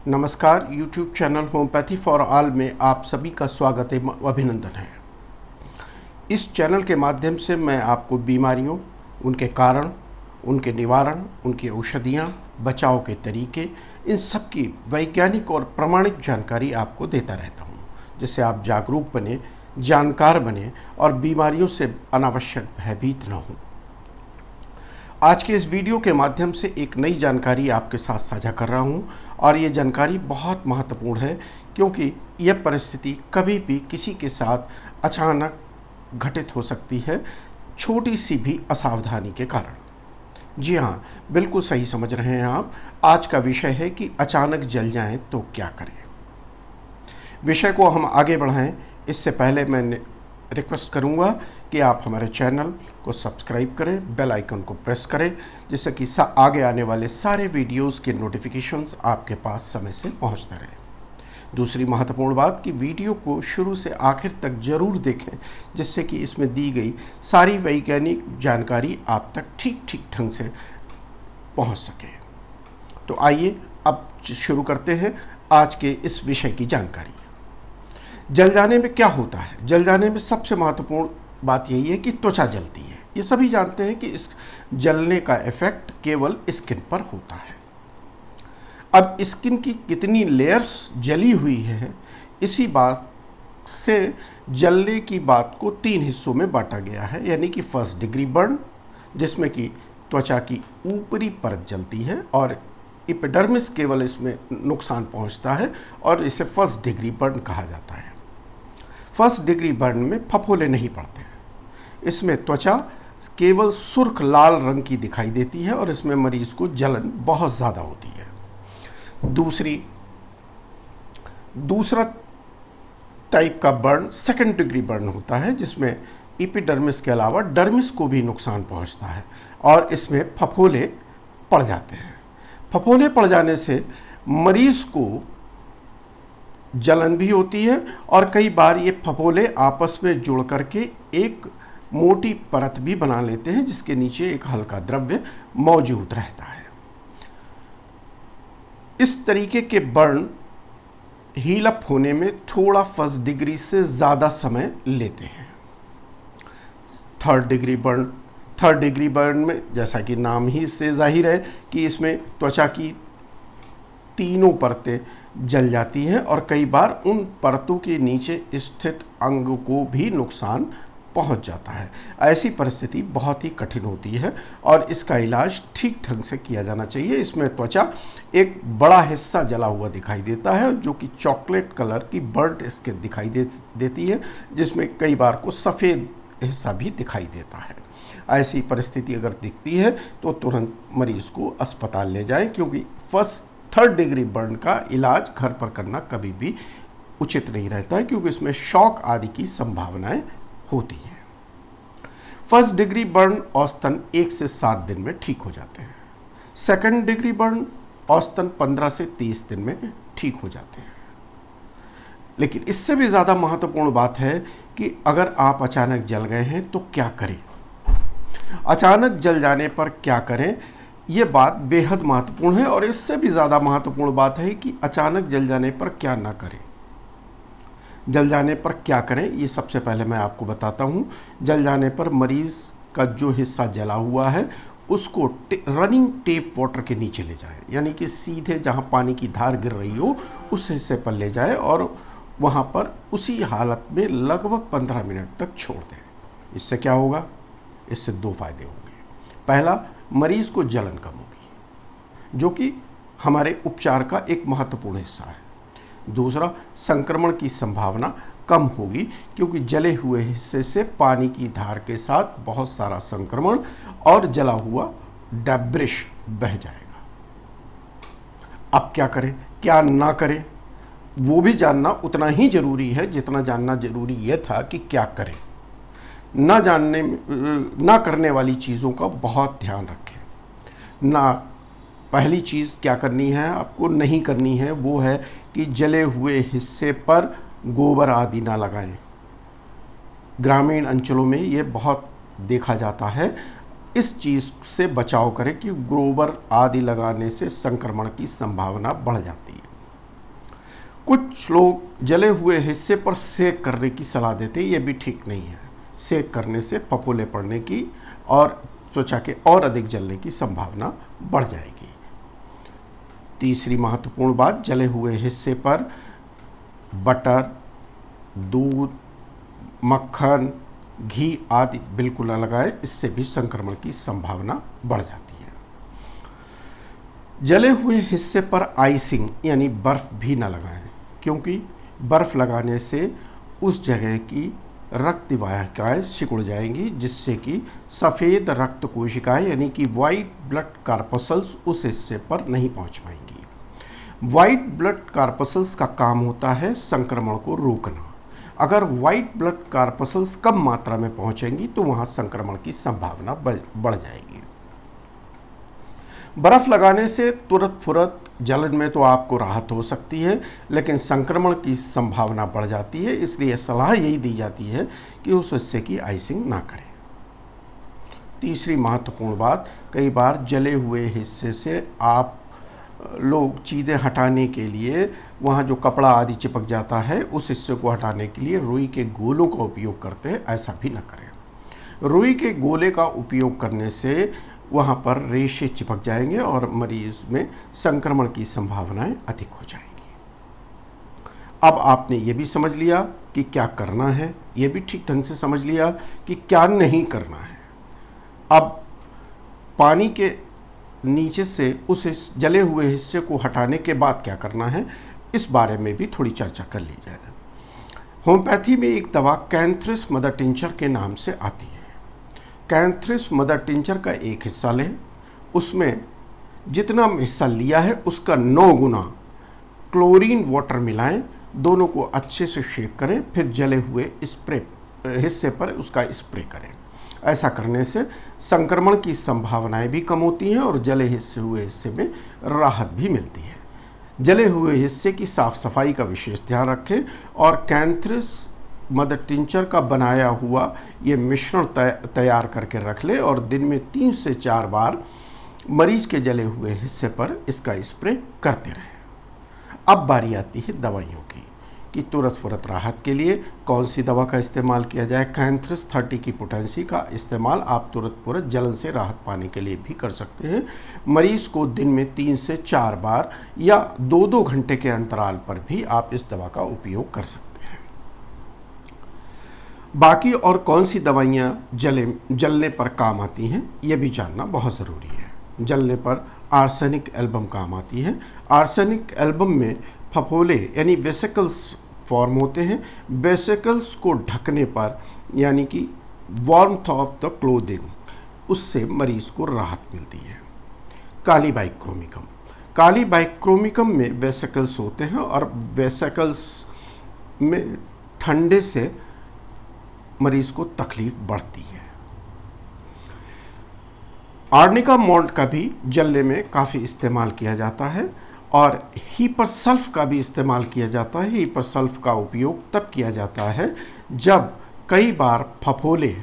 नमस्कार। YouTube channel homeopathy for all में आप सभी का स्वागत है, अभिनंदन है। इस चैनल के माध्यम से मैं आपको बीमारियों, उनके कारण, उनके निवारण, उनकी औषधियाँ, बचाव के तरीके, इन सब की वैज्ञानिक और प्रमाणिक जानकारी आपको देता रहता हूँ, जिससे आप जागरूक बने, जानकार बने और बीमारियों से अनावश्यक भयभीत न हों। आज के इस वीडियो के माध्यम से एक नई जानकारी आपके साथ साझा कर रहा हूं और ये जानकारी बहुत महत्वपूर्ण है, क्योंकि यह परिस्थिति कभी भी किसी के साथ अचानक घटित हो सकती है, छोटी सी भी असावधानी के कारण। जी हाँ, बिल्कुल सही समझ रहे हैं आप। आज का विषय है कि अचानक जल जाएं तो क्या करें। विषय को हम आगे बढ़ाएं, इससे पहले मैं रिक्वेस्ट करूंगा कि आप हमारे चैनल को सब्सक्राइब करें, बेल आइकन को प्रेस करें, जिससे कि आगे आने वाले सारे वीडियोस के नोटिफिकेशंस आपके पास समय से पहुंचते रहें। दूसरी महत्वपूर्ण बात कि वीडियो को शुरू से आखिर तक ज़रूर देखें, जिससे कि इसमें दी गई सारी वैज्ञानिक जानकारी आप तक ठीक ढंग से पहुँच सके। तो आइए अब शुरू करते हैं आज के इस विषय की जानकारी। जल जाने में क्या होता है? जल जाने में सबसे महत्वपूर्ण बात यही है कि त्वचा जलती है। ये सभी जानते हैं कि इस जलने का इफेक्ट केवल स्किन पर होता है। अब स्किन की कितनी लेयर्स जली हुई है, इसी बात से जलने की बात को 3 हिस्सों में बांटा गया है, यानी कि फर्स्ट डिग्री बर्न, जिसमें कि त्वचा की ऊपरी परत जलती है और एपिडर्मिस केवल इसमें नुकसान पहुंचता है और इसे फर्स्ट डिग्री बर्न कहा जाता है। फर्स्ट डिग्री बर्न में फफोले नहीं पड़ते हैं। इसमें त्वचा केवल सुर्ख लाल रंग की दिखाई देती है और इसमें मरीज को जलन बहुत ज़्यादा होती है। दूसरा टाइप का बर्न सेकंड डिग्री बर्न होता है, जिसमें एपिडर्मिस के अलावा डर्मिस को भी नुकसान पहुंचता है और इसमें फफोले पड़ जाते हैं। फफोले पड़ जाने से मरीज को जलन भी होती है और कई बार ये फफोले आपस में जुड़ करके एक मोटी परत भी बना लेते हैं, जिसके नीचे एक हल्का द्रव्य मौजूद रहता है। इस तरीके के बर्न हील अप होने में थोड़ा फर्स्ट डिग्री से ज़्यादा समय लेते हैं। थर्ड डिग्री बर्न में, जैसा कि नाम ही से जाहिर है कि इसमें त्वचा की तीनों परतें जल जाती हैं और कई बार उन परतों के नीचे स्थित अंग को भी नुकसान पहुंच जाता है। ऐसी परिस्थिति बहुत ही कठिन होती है और इसका इलाज ठीक ढंग से किया जाना चाहिए। इसमें त्वचा एक बड़ा हिस्सा जला हुआ दिखाई देता है, जो कि चॉकलेट कलर की बर्न्ड स्किन दिखाई देती है, जिसमें कई बार को सफ़ेद हिस्सा भी दिखाई देता है। ऐसी परिस्थिति अगर दिखती है तो तुरंत मरीज को अस्पताल ले जाएं, क्योंकि थर्ड डिग्री बर्न का इलाज घर पर करना कभी भी उचित नहीं रहता है, क्योंकि इसमें शॉक आदि की संभावनाएं होती हैं। फर्स्ट डिग्री बर्न औसतन 1 से 7 दिन में ठीक हो जाते हैं। सेकंड डिग्री बर्न औसतन 15 से 30 दिन में ठीक हो जाते हैं। लेकिन इससे भी ज़्यादा महत्वपूर्ण बात है कि अगर आप अचानक जल गए हैं तो क्या करें। अचानक जल जाने पर क्या करें, ये बात बेहद महत्वपूर्ण है। और इससे भी ज़्यादा महत्वपूर्ण बात है कि अचानक जल जाने पर क्या ना करें। जल जाने पर क्या करें, ये सबसे पहले मैं आपको बताता हूँ। जल जाने पर मरीज़ का जो हिस्सा जला हुआ है उसको रनिंग टेप वाटर के नीचे ले जाएं, यानी कि सीधे जहाँ पानी की धार गिर रही हो उस हिस्से पर ले जाएं और वहाँ पर उसी हालत में लगभग 15 मिनट तक छोड़ दें। इससे क्या होगा? इससे 2 फायदे होंगे। पहला, मरीज़ को जलन कम होगी, जो कि हमारे उपचार का एक महत्वपूर्ण हिस्सा है। दूसरा, संक्रमण की संभावना कम होगी, क्योंकि जले हुए हिस्से से पानी की धार के साथ बहुत सारा संक्रमण और जला हुआ डेब्रिश बह जाएगा। अब क्या करें, क्या ना करें, वो भी जानना उतना ही ज़रूरी है जितना जानना ज़रूरी यह था कि क्या करें। ना करने वाली चीज़ों का बहुत ध्यान रखें। पहली चीज़ क्या करनी है, आपको नहीं करनी है, वो है कि जले हुए हिस्से पर गोबर आदि ना लगाएं। ग्रामीण अंचलों में ये बहुत देखा जाता है। इस चीज़ से बचाव करें कि गोबर आदि लगाने से संक्रमण की संभावना बढ़ जाती है। कुछ लोग जले हुए हिस्से पर सेक करने की सलाह देते हैं, ये भी ठीक नहीं है। सेक करने से फफोले पड़ने की और त्वचा के और अधिक जलने की संभावना बढ़ जाएगी। तीसरी महत्वपूर्ण बात, जले हुए हिस्से पर बटर, दूध, मक्खन, घी आदि बिल्कुल न लगाएं, इससे भी संक्रमण की संभावना बढ़ जाती है। जले हुए हिस्से पर आइसिंग यानी बर्फ़ भी न लगाएं, क्योंकि बर्फ़ लगाने से उस जगह की रक्त वाहिकाएँ सिकुड़ जाएंगी, जिससे कि सफ़ेद रक्त कोशिकाएँ यानी कि वाइट ब्लड कार्पसल्स उस हिस्से पर नहीं पहुंच पाएंगी। वाइट ब्लड कार्पसल्स का काम होता है संक्रमण को रोकना। अगर वाइट ब्लड कार्पसल्स कम मात्रा में पहुंचेंगी तो वहां संक्रमण की संभावना बढ़ जाएगी। बर्फ लगाने से तुरंत फुरत जलन में तो आपको राहत हो सकती है, लेकिन संक्रमण की संभावना बढ़ जाती है। इसलिए सलाह यही दी जाती है कि उस हिस्से की आइसिंग ना करें। तीसरी महत्वपूर्ण बात, कई बार जले हुए हिस्से से आप लोग चीज़ें हटाने के लिए वहाँ जो कपड़ा आदि चिपक जाता है उस हिस्से को हटाने के लिए रुई के गोलों का उपयोग करते हैं। ऐसा भी न करें। रुई के गोले का उपयोग करने से वहाँ पर रेशे चिपक जाएंगे और मरीज में संक्रमण की संभावनाएं अधिक हो जाएंगी। अब आपने ये भी समझ लिया कि क्या करना है, ये भी ठीक ढंग से समझ लिया कि क्या नहीं करना है। अब पानी के नीचे से उस जले हुए हिस्से को हटाने के बाद क्या करना है, इस बारे में भी थोड़ी चर्चा कर ली जाए। होम्योपैथी में एक दवा कैंथ्रिस मदर टिंचर के नाम से आती है। कैंथ्रिस मदर टिंचर का एक हिस्सा लें, उसमें जितना हिस्सा लिया है उसका 9 गुना क्लोरीन वाटर मिलाएं, दोनों को अच्छे से शेक करें, फिर जले हुए हिस्से पर उसका स्प्रे करें। ऐसा करने से संक्रमण की संभावनाएं भी कम होती हैं और जले हुए हिस्से में राहत भी मिलती है। जले हुए हिस्से की साफ सफाई का विशेष ध्यान रखें और कैंथ्रिस मदर टिंचर का बनाया हुआ ये मिश्रण तैयार करके रख ले और दिन में 3 से 4 बार मरीज के जले हुए हिस्से पर इसका स्प्रे करते रहें। अब बारी आती है दवाइयों की कि तुरंत फुरत राहत के लिए कौन सी दवा का इस्तेमाल किया जाए। कैंथ्रिस 30 की पोटेंसी का इस्तेमाल आप तुरंत फुरत जलन से राहत पाने के लिए भी कर सकते हैं। मरीज को दिन में 3 से 4 बार या 2-2 घंटे के अंतराल पर भी आप इस दवा का उपयोग कर सकते हैं। बाकी और कौन सी दवाइयाँ जलने पर काम आती हैं, ये भी जानना बहुत ज़रूरी है। जलने पर आर्सेनिक एल्बम काम आती है। आर्सेनिक एल्बम में फफोले यानी वेसिकल्स फॉर्म होते हैं। वेसिकल्स को ढकने पर यानी कि वार्मथ ऑफ द क्लोथिंग, उससे मरीज को राहत मिलती है। काली बाइक्रोमिकम, काली बाइक्रोमिकम में वेसिकल्स होते हैं और वेसिकल्स में ठंडे से मरीज को तकलीफ बढ़ती है। आर्निका मोल्ड का भी जलने में काफ़ी इस्तेमाल किया जाता है और हीपरसल्फ का भी इस्तेमाल किया जाता है। हीपरसल्फ का उपयोग तब किया जाता है जब कई बार फफोले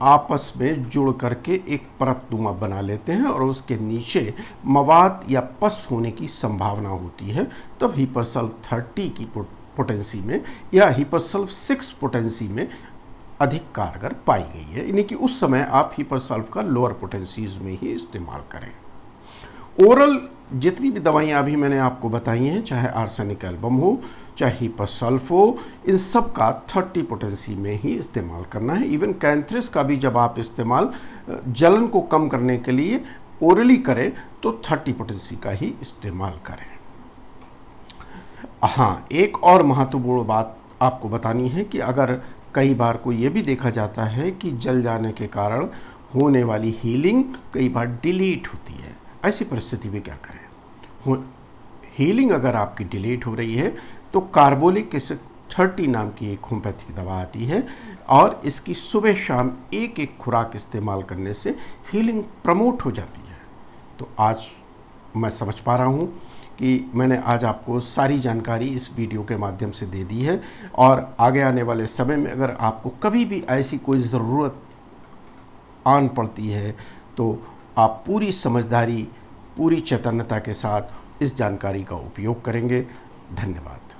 आपस में जुड़ करके एक परतनुमा बना लेते हैं और उसके नीचे मवाद या पस होने की संभावना होती है, तब हीपरसल्फ 30 की पोटेंसी में या हीपरसल्फ 6 पोटेंसी में अधिक कारगर पाई गई है। यानी कि उस समय आप हीपरसल्फ का लोअर पोटेंसीज में ही इस्तेमाल करें। ओरल जितनी भी दवाइयाँ अभी मैंने आपको बताई हैं, चाहे आर्सेनिक एल्बम हो चाहे हीपरसल्फ हो, इन सब का 30 पोटेंसी में ही इस्तेमाल करना है। इवन कैंथ्रिस का भी जब आप इस्तेमाल जलन को कम करने के लिए ओरली करें तो 30 पोटेंसी का ही इस्तेमाल करें। हाँ, एक और महत्वपूर्ण बात आपको बतानी है कि अगर कई बार को ये भी देखा जाता है कि जल जाने के कारण होने वाली हीलिंग कई बार डिलीट होती है, ऐसी परिस्थिति में क्या करें। हीलिंग अगर आपकी डिलीट हो रही है तो कार्बोलिक एसिड 30 नाम की एक होम्योपैथिक दवा आती है और इसकी सुबह शाम एक खुराक इस्तेमाल करने से हीलिंग प्रमोट हो जाती है। तो आज मैं समझ पा रहा हूँ कि मैंने आज आपको सारी जानकारी इस वीडियो के माध्यम से दे दी है और आगे आने वाले समय में अगर आपको कभी भी ऐसी कोई ज़रूरत आन पड़ती है तो आप पूरी समझदारी, पूरी चैतन्यता के साथ इस जानकारी का उपयोग करेंगे। धन्यवाद।